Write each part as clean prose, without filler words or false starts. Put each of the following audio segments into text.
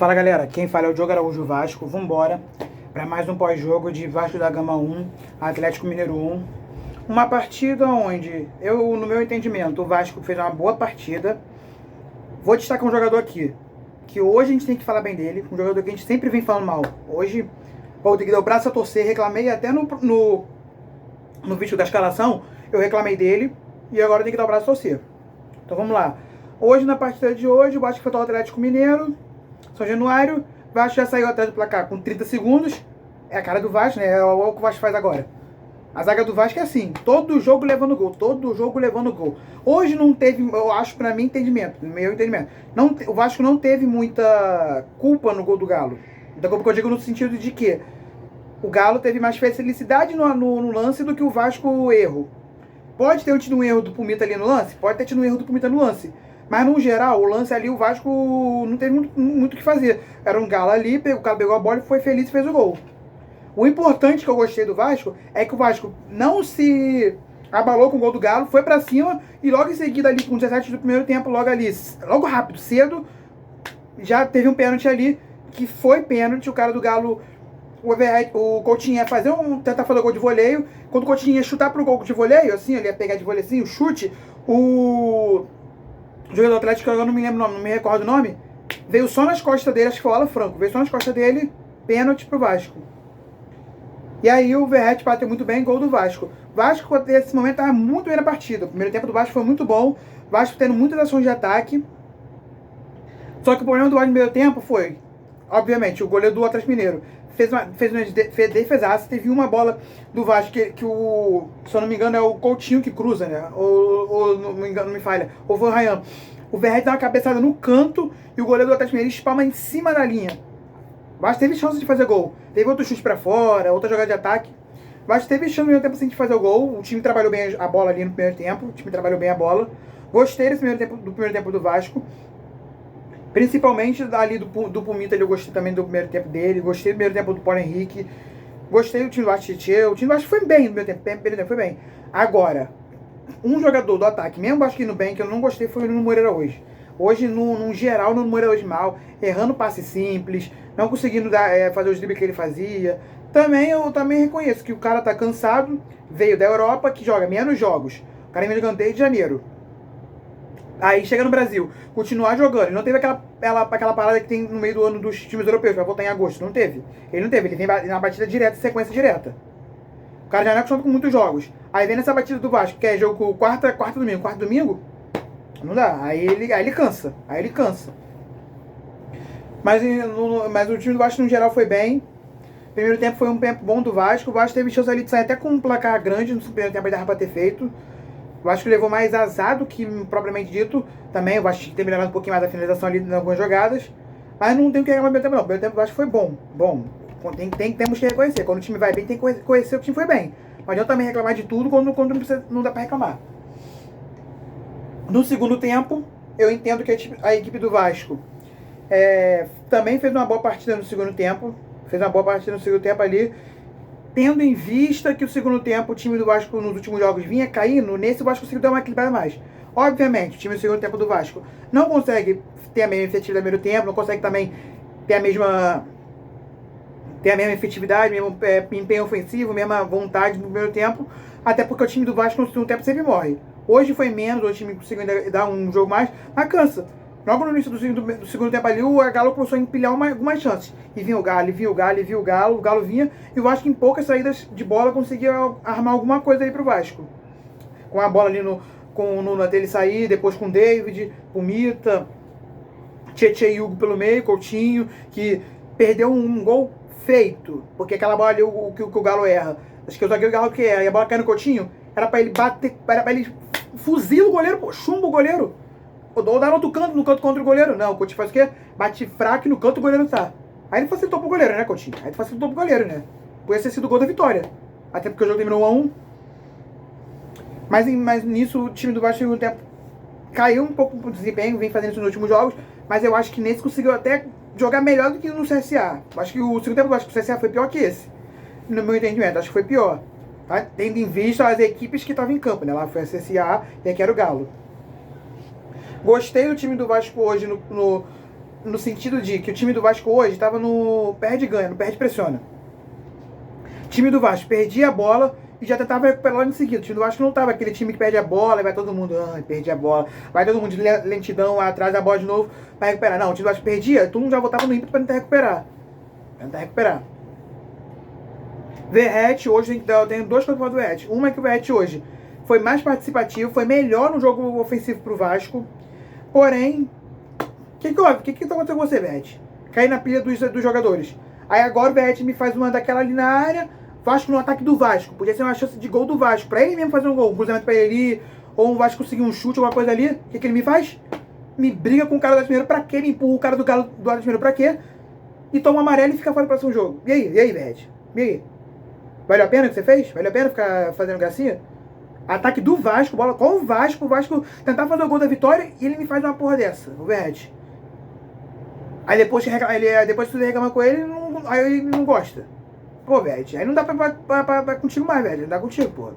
Fala galera, quem fala é o Diogo Araújo Vasco. Vambora para mais um pós-jogo de Vasco da Gama 1, Atlético Mineiro 1. Uma partida onde, no meu entendimento, o Vasco fez uma boa partida. Vou destacar um jogador aqui, que hoje a gente tem que falar bem dele, um jogador que a gente sempre vem falando mal. Hoje, eu tenho que dar o braço a torcer, reclamei até no vídeo da escalação, eu reclamei dele, e agora eu tenho que dar o braço a torcer. Então vamos lá. Hoje, na partida de hoje, o Vasco enfrentou o Atlético Mineiro, São Januário. O Vasco já saiu atrás do placar com 30 segundos. É a cara do Vasco, né? É o que o Vasco faz agora. A zaga do Vasco é assim, todo jogo levando gol, todo jogo levando gol. Hoje não teve, eu acho, pra mim, entendimento, no meu entendimento, não, o Vasco não teve muita culpa no gol do Galo. Muita culpa que eu digo no sentido de que o Galo teve mais felicidade no lance do que o Vasco erro. Pode ter tido um erro do Pumita ali no lance? Pode ter tido um erro do Pumita no lance. Mas, no geral, o lance ali, o Vasco não teve muito o que fazer. Era um Galo ali, o cara pegou a bola e foi feliz e fez o gol. O importante que eu gostei do Vasco é que o Vasco não se abalou com o gol do Galo, foi pra cima e logo em seguida ali, com 17 do primeiro tempo, logo rápido, cedo, já teve um pênalti ali, que foi pênalti. O cara do Galo, o Coutinho ia tentar fazer o gol de voleio. Quando o Coutinho ia chutar pro gol de voleio, assim, ele ia pegar de voleio assim, o chute, o jogador do Atlético, eu não me lembro o nome, não me recordo o nome, veio só nas costas dele, acho que foi o Alan Franco, veio só nas costas dele, pênalti pro Vasco. E aí o Verratti bateu muito bem, gol do Vasco. Vasco, nesse momento, estava muito bem na partida. O primeiro tempo do Vasco foi muito bom, Vasco tendo muitas ações de ataque. Só que o problema do Vasco no primeiro tempo foi, obviamente, o goleiro do Atlético Mineiro fez uma defesaça. Teve uma bola do Vasco que o, se eu não me engano, é o Coutinho que cruza, né? Ou não me engano, não me falha. Ou foi o Ryan. O Verratti dá uma cabeçada no canto e o goleiro do Atlético Mineiro espalma em cima da linha. O Vasco teve chance de fazer gol. Teve outro chute pra fora, outra jogada de ataque. O Vasco teve chance no primeiro tempo assim, de fazer o gol. O time trabalhou bem a bola ali no primeiro tempo. O time trabalhou bem a bola. Gostei do primeiro tempo do Vasco. Principalmente ali do Pumita, eu gostei também do primeiro tempo dele. Gostei do primeiro tempo do Paulo Henrique. Gostei do time do Vasco. O time do Vasco foi bem no primeiro tempo, foi bem. Agora, um jogador do ataque, mesmo o Vasco indo bem, que eu não gostei, foi o Nuno Moreira hoje. Hoje, no geral, o Nuno Moreira hoje mal, errando passe simples, não conseguindo fazer os dribles que ele fazia. Eu também reconheço que o cara tá cansado, veio da Europa, que joga menos jogos. O cara veio de janeiro. Aí chega no Brasil, continuar jogando. Ele não teve aquela parada que tem no meio do ano dos times europeus, vai voltar em agosto. Não teve. Ele vem na batida direta, sequência direta. O cara já não é acostumado com muitos jogos. Aí vem nessa batida do Vasco, que é jogo quarta domingo. Não dá. Aí ele cansa. Mas o time do Vasco no geral foi bem. O primeiro tempo foi um tempo bom do Vasco. O Vasco teve chance ali de sair até com um placar grande no primeiro tempo, ele dava pra ter feito. O Vasco levou mais azar do que propriamente dito. Também o Vasco tinha que ter melhorado um pouquinho mais a finalização ali em algumas jogadas. Mas não tem o que reclamar do primeiro tempo, não. O primeiro tempo do Vasco foi bom. Temos que reconhecer. Quando o time vai bem, tem que reconhecer que o time foi bem. Não adianta também reclamar de tudo quando não dá pra reclamar. No segundo tempo, eu entendo que a equipe do Vasco também fez uma boa partida no segundo tempo. Ali. Tendo em vista que o segundo tempo o time do Vasco nos últimos jogos vinha caindo, nesse o Vasco conseguiu dar uma equilibrada mais. Obviamente, o time do segundo tempo do Vasco não consegue ter a mesma efetividade do primeiro tempo, não consegue também ter a mesma efetividade, mesmo empenho ofensivo, mesma vontade no primeiro tempo, até porque o time do Vasco no segundo tempo sempre morre. Hoje foi menos, hoje o time conseguiu ainda dar um jogo mais, mas cansa. Logo no início do segundo tempo ali, o Galo começou a empilhar algumas chances. E vinha o Galo vinha, e o Vasco em poucas saídas de bola conseguia armar alguma coisa aí pro Vasco. Com a bola ali com o Nuno até ele sair, depois com o David, Pumita, Tietê e Hugo pelo meio, Coutinho, que perdeu um gol feito, porque aquela bola ali que o Galo erra. Acho que o zagueiro do Galo que erra, e a bola cai no Coutinho, era pra ele bater, era pra ele fuzila o goleiro, pô, chumba o goleiro. Ou dar outro canto, no canto contra o goleiro. Não, o Coutinho faz o quê? Bate fraco e no canto o goleiro tá. Aí ele facilitou pro goleiro, né, Coutinho? Podia ter sido o gol da vitória. Até porque o jogo terminou 1-1. Mas nisso o time do Vasco no tempo caiu um pouco pro desempenho, vem fazendo isso nos últimos jogos. Mas eu acho que nesse conseguiu até jogar melhor do que no CSA. Acho que o segundo tempo do Vasco do CSA foi pior que esse. No meu entendimento, acho que foi pior. Tá? Tendo em vista as equipes que estavam em campo, né? Lá foi a CSA e aqui era o Galo. Gostei do time do Vasco hoje no sentido de que o time do Vasco hoje estava no perde-ganha, no perde-pressiona. O time do Vasco perdia a bola e já tentava recuperar logo em seguida. O time do Vasco não estava aquele time que perde a bola e vai todo mundo, perde a bola. Vai todo mundo de lentidão atrás da bola de novo para recuperar. Não, o time do Vasco perdia, todo mundo já voltava no ímpeto para tentar recuperar. Verratti, hoje eu tenho duas coisas para falar do Verratti. Uma é que o Verratti hoje foi mais participativo, foi melhor no jogo ofensivo pro Vasco. Porém, o que tá acontecendo com você, Verratti? Cair na pilha dos jogadores. Aí agora o Verratti me faz uma daquela ali na área, Vasco no ataque do Vasco. Podia ser uma chance de gol do Vasco, pra ele mesmo fazer um gol, um cruzamento pra ele ali, ou um Vasco conseguir um chute, alguma coisa ali. O que ele me faz? Me briga com o cara do Atlético Mineiro pra quê? Me empurra o cara do Atlético Mineiro pra quê? E toma um amarelo e fica fora do próximo jogo. E aí, Verratti? E aí? Valeu a pena o que você fez? Valeu a pena ficar fazendo gracinha? Ataque do Vasco, bola com o Vasco tentar fazer o gol da vitória e ele me faz uma porra dessa, o Verratti. Aí depois que você reclama com ele, aí ele não gosta. Pô, Verratti, aí não dá pra contigo mais, Verratti, não dá contigo, porra.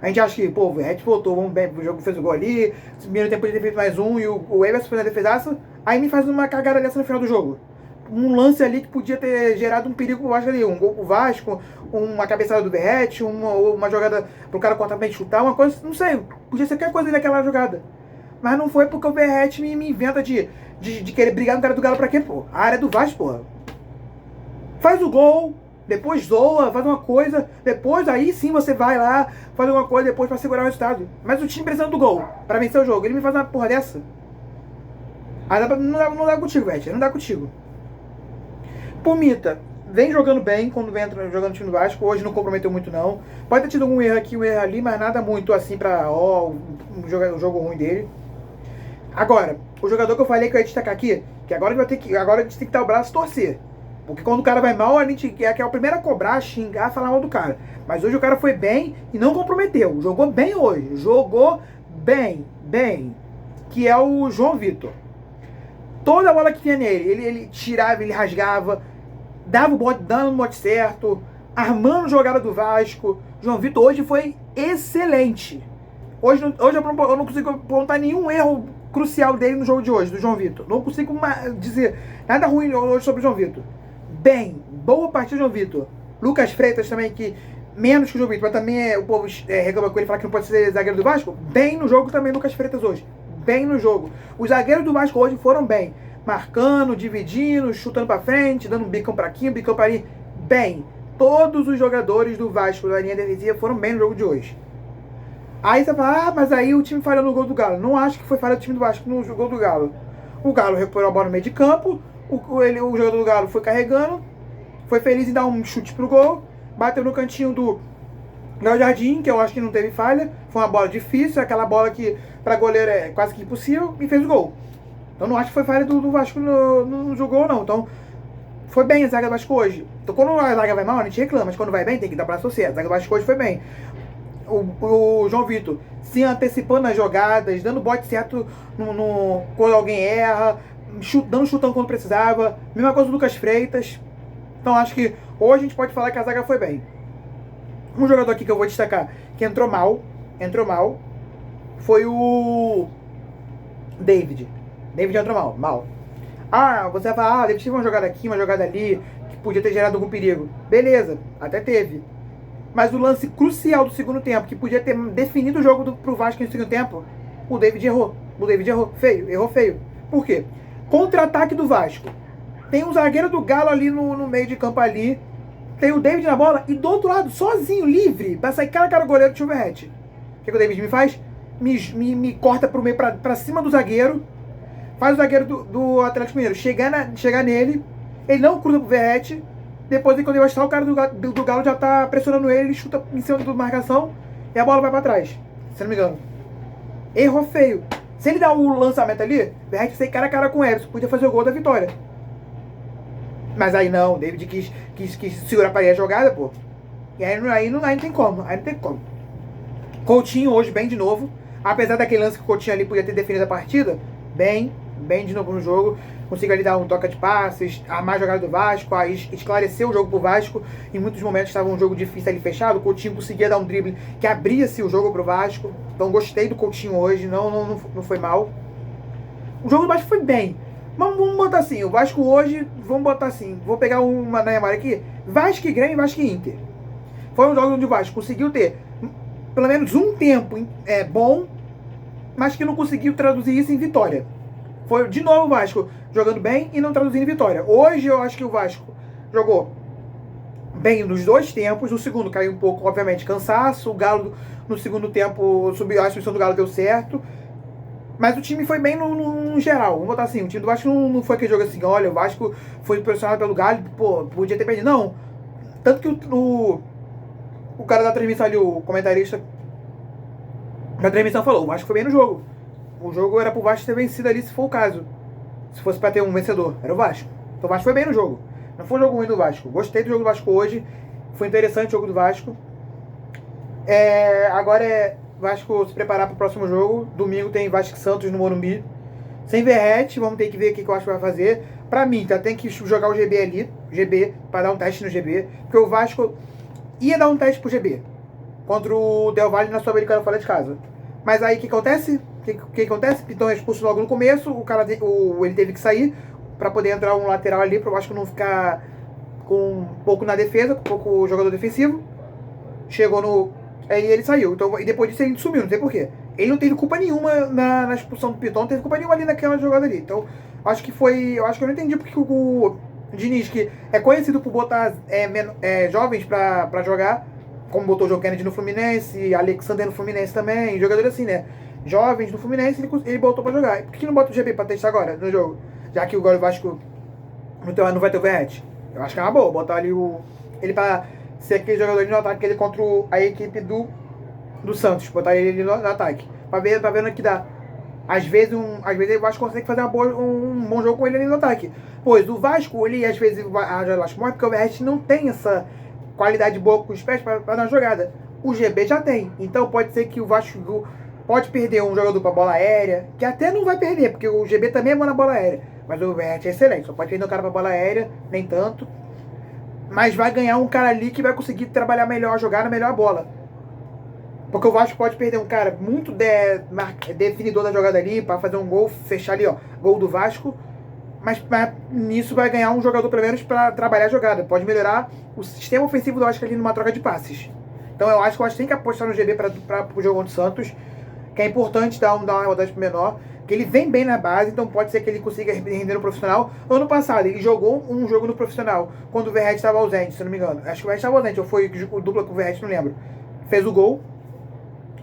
A gente acha que, pô, o Verratti voltou, vamos bem, o jogo fez o gol ali, no primeiro tempo ele ter feito mais um e o Everson fez a defesaça, aí me faz uma cagada dessa no final do jogo. Um lance ali que podia ter gerado um perigo pro Vasco ali, um gol pro Vasco, uma cabeçada do Verratti, uma jogada pro cara cortar bem chutar, uma coisa, não sei, podia ser qualquer coisa daquela jogada. Mas não foi porque o Verratti me inventa de querer brigar no cara do Galo pra quê, pô? A área é do Vasco, porra. Faz o gol, depois zoa, faz uma coisa, depois aí sim você vai lá, faz alguma coisa depois pra segurar o resultado. Mas o time precisando do gol pra vencer o jogo, ele me faz uma porra dessa. Aí não dá contigo, Verratti, não dá contigo. Pumita vem jogando bem quando vem jogando no time do Vasco. Hoje não comprometeu muito não. Pode ter tido um erro aqui, um erro ali, mas nada muito assim pra um jogo ruim dele. Agora, o jogador que eu falei que eu ia destacar aqui, que agora a gente tem que dar o braço e torcer. Porque quando o cara vai mal, a gente quer que é o primeiro a cobrar, xingar, falar mal do cara. Mas hoje o cara foi bem e não comprometeu. Jogou bem hoje. Jogou bem. Que é o João Vitor. Toda a bola que vinha nele, ele tirava, ele rasgava, dava o bote, dando o bote certo, armando jogada do Vasco. João Vitor hoje foi excelente. Hoje eu não consigo apontar nenhum erro crucial dele no jogo de hoje, do João Vitor. Não consigo dizer nada ruim hoje sobre o João Vitor. Bem, boa partida do João Vitor. Lucas Freitas também, que menos que o João Vitor, mas também o povo reclama com ele, fala que não pode ser zagueiro do Vasco. Bem no jogo também Lucas Freitas hoje. Bem no jogo. Os zagueiros do Vasco hoje foram bem. Marcando, dividindo, chutando pra frente, dando um bicão pra aqui, um bicão pra ali. Bem. Todos os jogadores do Vasco da linha defensiva foram bem no jogo de hoje. Aí você fala, mas aí o time falhou no gol do Galo. Não acho que foi falha do time do Vasco no gol do Galo. O Galo recuperou a bola no meio de campo, o jogador do Galo foi carregando, foi feliz em dar um chute pro gol, bateu no cantinho do Léo Jardim, que eu acho que não teve falha. Foi uma bola difícil, aquela bola que pra goleiro é quase que impossível, e fez o gol. Então não acho que foi falha do Vasco no jogo, não. Então foi bem a zaga do Vasco hoje. Então quando a zaga vai mal, a gente reclama, mas quando vai bem, tem que dar pra associar. A zaga do Vasco hoje foi bem. O João Vitor se antecipando nas jogadas, dando bote certo quando alguém erra, dando chutão quando precisava. Mesma coisa do Lucas Freitas. Então acho que hoje a gente pode falar que a zaga foi bem. Um jogador aqui que eu vou destacar, que entrou mal, foi o David. David entrou mal. Ah, você vai falar, David teve uma jogada aqui, uma jogada ali, que podia ter gerado algum perigo. Beleza, até teve. Mas o lance crucial do segundo tempo, que podia ter definido o jogo pro Vasco no segundo tempo, o David errou. Errou feio. Por quê? Contra-ataque do Vasco. Tem um zagueiro do Galo ali no meio de campo ali. Tem o David na bola e do outro lado, sozinho, livre, pra sair cara a cara o goleiro do Verratti. O que o David me faz? Me corta pro meio, pra cima do zagueiro. Faz o zagueiro do Atlético Mineiro chegar nele. Ele não cruza pro Verratti. Depois, quando ele vai chutar, o cara do Galo já tá pressionando ele chuta em cima da marcação e a bola vai pra trás. Se não me engano. Errou feio. Se ele dar o lançamento ali, o Verratti sai cara a cara com o Everson. Podia fazer o gol da vitória. Mas aí não, o David quis segurar para a jogada, pô. E aí não tem como. Coutinho hoje bem de novo. Apesar daquele lance que o Coutinho ali podia ter definido a partida, bem de novo no jogo. Conseguiu ali dar um toque de passes, armar a jogada do Vasco, aí esclareceu o jogo pro Vasco. Em muitos momentos estava um jogo difícil ali fechado. O Coutinho conseguia dar um drible que abria-se o jogo pro Vasco. Então gostei do Coutinho hoje, não foi mal. O jogo do Vasco foi bem. Vamos botar assim, o Vasco hoje, vamos botar assim, vou pegar uma na memória aqui, Vasco e Grêmio e Vasco e Inter. Foi um jogo onde o Vasco conseguiu ter pelo menos um tempo bom, mas que não conseguiu traduzir isso em vitória. Foi de novo o Vasco jogando bem e não traduzindo em vitória. Hoje eu acho que o Vasco jogou bem nos dois tempos. O segundo caiu um pouco, obviamente, cansaço. O Galo no segundo tempo subiu, a substituição do Galo deu certo. Mas o time foi bem no geral. Vamos botar assim, o time do Vasco não foi aquele jogo assim, olha, o Vasco foi pressionado pelo Galo, pô, podia ter perdido. Não. Tanto que o cara da transmissão ali, o comentarista da transmissão falou, o Vasco foi bem no jogo. O jogo era pro Vasco ter vencido ali, se for o caso. Se fosse pra ter um vencedor, era o Vasco. Então o Vasco foi bem no jogo. Não foi um jogo ruim do Vasco. Gostei do jogo do Vasco hoje. Foi interessante o jogo do Vasco. Agora é Vasco se preparar pro próximo jogo. Domingo tem Vasco e Santos no Morumbi. Sem Verrete, vamos ter que ver o que o Vasco vai fazer. Pra mim, tá, tem que jogar o GB ali. GB, pra dar um teste no GB. Porque o Vasco ia dar um teste pro GB. Contra o Del Valle na Sul-Americana fora de casa. Mas aí o que acontece? O que acontece? Piton é expulso logo no começo, ele teve que sair para poder entrar um lateral ali, para o Vasco não ficar com um pouco na defesa, com um pouco jogador defensivo. Chegou no... Aí ele saiu. Então, e depois disso ele sumiu, não sei porquê. Ele não teve culpa nenhuma na expulsão do Piton, não teve culpa nenhuma ali naquela jogada ali. Então, acho que eu não entendi porque o Diniz, que é conhecido por botar jovens para jogar, como botou o João Kennedy no Fluminense, Alexander no Fluminense também, jogador assim, né? Jovens no Fluminense, ele botou pra jogar. Por que não bota o GB pra testar agora, no jogo? Já que o Vasco não vai ter o Verrete. Eu acho que é uma boa, botar ali ele pra ser aquele jogador de no ataque, ele contra a equipe do Santos, botar ele no ataque. Pra ver no que dá. Às vezes o Vasco consegue fazer um bom jogo com ele ali no ataque. Pois o Vasco, ele às vezes acho morre porque o Verrete não tem essa qualidade boa com os pés para dar uma jogada. O GB já tem. Então pode ser que o Vasco pode perder um jogador para bola aérea, que até não vai perder, porque o GB também é bom na bola aérea. Mas o Verrete é excelente. Só pode perder um cara para bola aérea, nem tanto. Mas vai ganhar um cara ali que vai conseguir trabalhar melhor, jogar na melhor bola. Porque o Vasco pode perder um cara muito definidor da jogada ali, para fazer um gol, fechar ali, ó, gol do Vasco. Mas nisso vai ganhar um jogador pelo menos para trabalhar a jogada. Pode melhorar o sistema ofensivo do Vasco ali numa troca de passes. Então eu acho que o Vasco tem que apostar no GB para o jogo contra o Santos, que é importante dar uma rodagem pro menor, que ele vem bem na base, então pode ser que ele consiga render no profissional. Ano passado ele jogou um jogo no profissional, quando o Verrete estava ausente, se não me engano. Acho que o Verrete estava ausente, ou foi dupla com o Verrete, não lembro. Fez o gol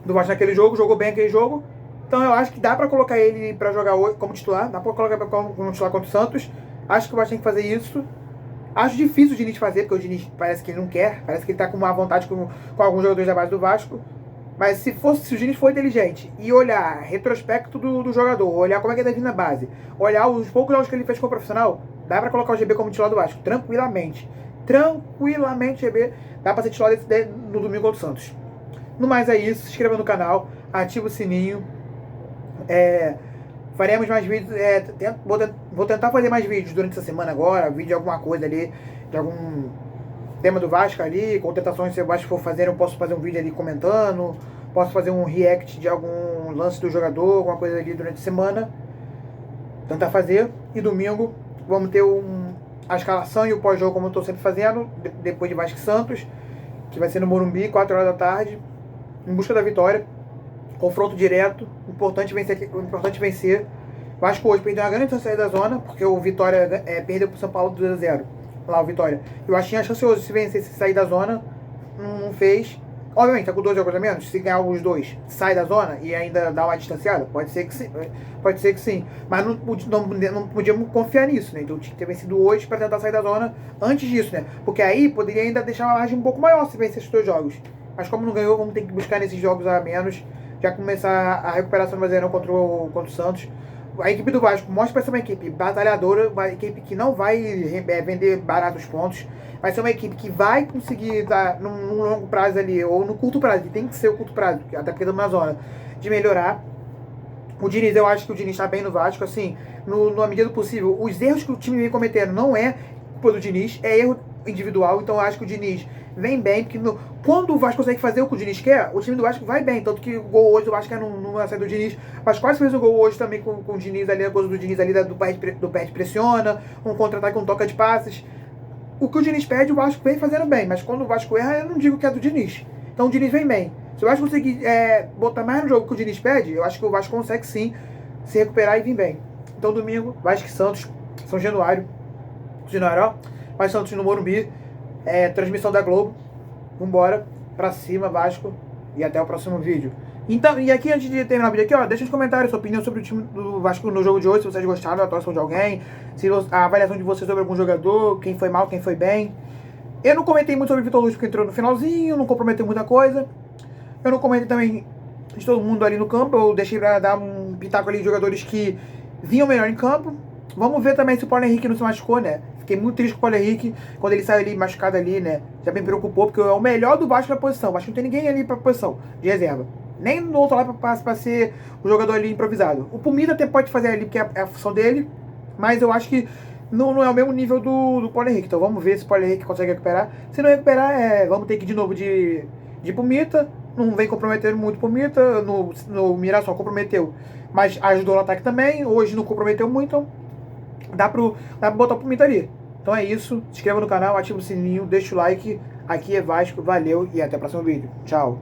do Vasco naquele jogo, jogou bem aquele jogo. Então eu acho que dá pra colocar ele pra jogar hoje como titular, dá pra colocar como titular contra o Santos. Acho que o Vasco tem que fazer isso. Acho difícil o Diniz fazer, porque o Diniz parece que ele não quer, parece que ele tá com uma vontade com alguns jogadores da base do Vasco. Mas se o Diniz for inteligente e olhar retrospecto do jogador, olhar como é que ele tá vindo na base, olhar os poucos jogos que ele fez como profissional, dá pra colocar o GB como titular do Vasco, tranquilamente. Tranquilamente, GB, dá pra ser titular no domingo contra o Santos. No mais é isso, se inscreva no canal, ativa o sininho. Faremos mais vídeos, vou tentar fazer mais vídeos durante essa semana agora, vídeo de alguma coisa ali, de algum tema do Vasco ali, contratações se o Vasco for fazer, eu posso fazer um vídeo ali comentando, posso fazer um react de algum lance do jogador, alguma coisa ali durante a semana, tentar fazer, e domingo vamos ter a escalação e o pós-jogo como eu estou sempre fazendo, depois de Vasco e Santos, que vai ser no Morumbi, 4 horas da tarde, em busca da vitória. Confronto direto, importante vencer. Vasco hoje perdeu uma grande chance de sair da zona, porque o Vitória perdeu para o São Paulo 2-0. Lá o Vitória. Eu acho que tinha chance hoje de se vencer, se sair da zona, não fez. Obviamente, tá com 2 jogos a menos, se ganhar os 2, sai da zona e ainda dá uma distanciada, pode ser que sim. Mas não podíamos confiar nisso, né? Então tinha que ter vencido hoje para tentar sair da zona antes disso, né? Porque aí poderia ainda deixar uma margem um pouco maior se vencer esses 2 jogos. Mas como não ganhou, vamos ter que buscar nesses jogos a menos, já começar a recuperação do Brasileirão contra o Santos. A equipe do Vasco mostra para ser uma equipe batalhadora, uma equipe que não vai vender barato os pontos, vai ser uma equipe que vai conseguir dar num longo prazo ali, ou no curto prazo, que tem que ser o curto prazo, até porque estamos na zona, de melhorar. O Diniz, eu acho que o Diniz está bem no Vasco, assim, na medida do possível. Os erros que o time vem cometendo não é culpa do Diniz, é erro individual, então eu acho que o Diniz vem bem, porque quando o Vasco consegue fazer o que o Diniz quer, o time do Vasco vai bem. Tanto que o gol hoje, o Vasco não vai sair do Diniz, mas quase fez o gol hoje também com o Diniz ali, a coisa do Diniz ali, do pé pressiona, um contra-ataque, um toca de passes. O que o Diniz pede, o Vasco vem fazendo bem, mas quando o Vasco erra, eu não digo que é do Diniz. Então o Diniz vem bem. Se o Vasco conseguir botar mais no jogo que o Diniz pede, eu acho que o Vasco consegue sim se recuperar e vir bem. Então domingo, Vasco e Santos, São Januário, ó, Vasco Santos no Morumbi, transmissão da Globo. Vambora, pra cima, Vasco, e até o próximo vídeo. Então, e aqui, antes de terminar o vídeo aqui, ó, deixa nos comentários sua opinião sobre o time do Vasco no jogo de hoje, se vocês gostaram da atuação de alguém, se a avaliação de vocês sobre algum jogador, quem foi mal, quem foi bem. Eu não comentei muito sobre o Vitor Luiz porque entrou no finalzinho, não comprometeu muita coisa. Eu não comentei também de todo mundo ali no campo, eu deixei pra dar um pitaco ali de jogadores que vinham melhor em campo. Vamos ver também se o Paulo Henrique não se machucou, né? Fiquei muito triste com o Paulo Henrique quando ele saiu ali machucado ali, né? Já me preocupou, porque é o melhor do Vasco na posição. O Vasco não tem ninguém ali pra posição de reserva. Nem no outro lado pra ser o jogador ali improvisado. O Pumita até pode fazer ali, porque é a função dele, mas eu acho que não é o mesmo nível do Paulo Henrique. Então vamos ver se o Paulo Henrique consegue recuperar. Se não recuperar, vamos ter que ir de novo de Pumita. Não vem comprometendo muito o Pumita. No Mirassol comprometeu, mas ajudou no ataque também. Hoje não comprometeu muito, então dá pra botar o Pumita ali. Então é isso. Se inscreva no canal, ativa o sininho, deixa o like. Aqui é Vasco, valeu e até o próximo vídeo. Tchau.